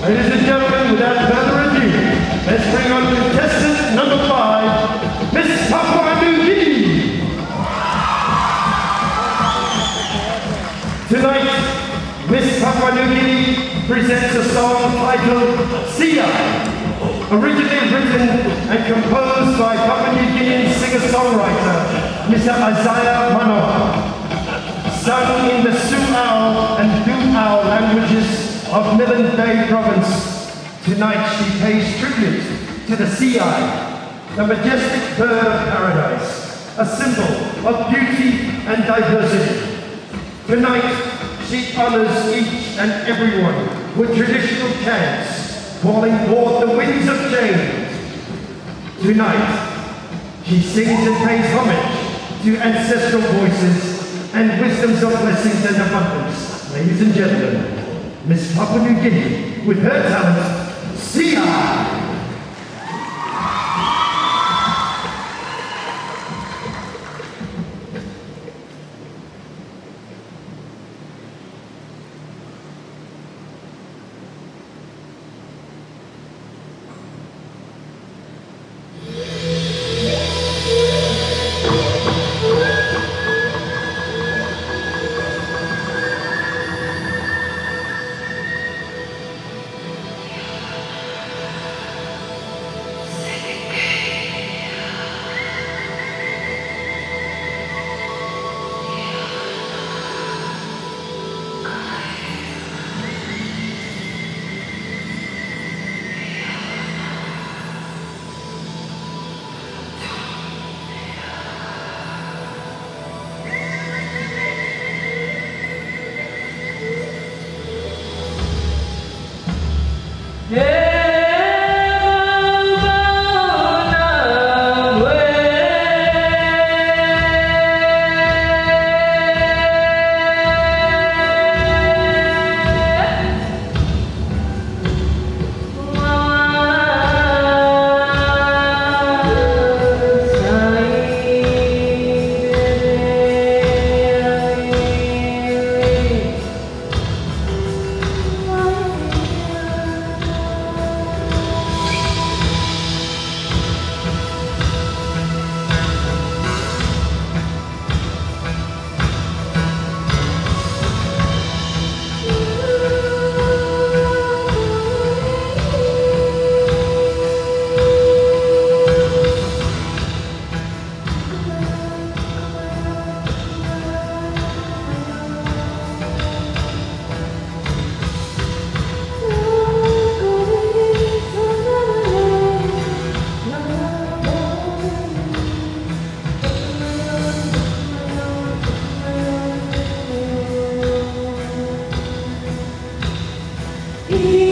Ladies and gentlemen, without further ado, let's bring on contestant number 5, Miss Papua New Guinea. Tonight, Miss Papua New Guinea presents a song titled Sia, originally written and composed by Papua New Guinean singer-songwriter Mr. Isaiah Manoa, sung in the Su'ao and Du'ao languages of Milne Bay Province. Tonight she pays tribute to the Siai, the majestic bird of paradise, a symbol of beauty and diversity. Tonight she honors each and everyone with traditional chants, calling forth the winds of change. Tonight she sings and pays homage to ancestral voices and wisdoms of blessings and abundance. Ladies and gentlemen, Miss Papua New Guinea with her talent, Sia. He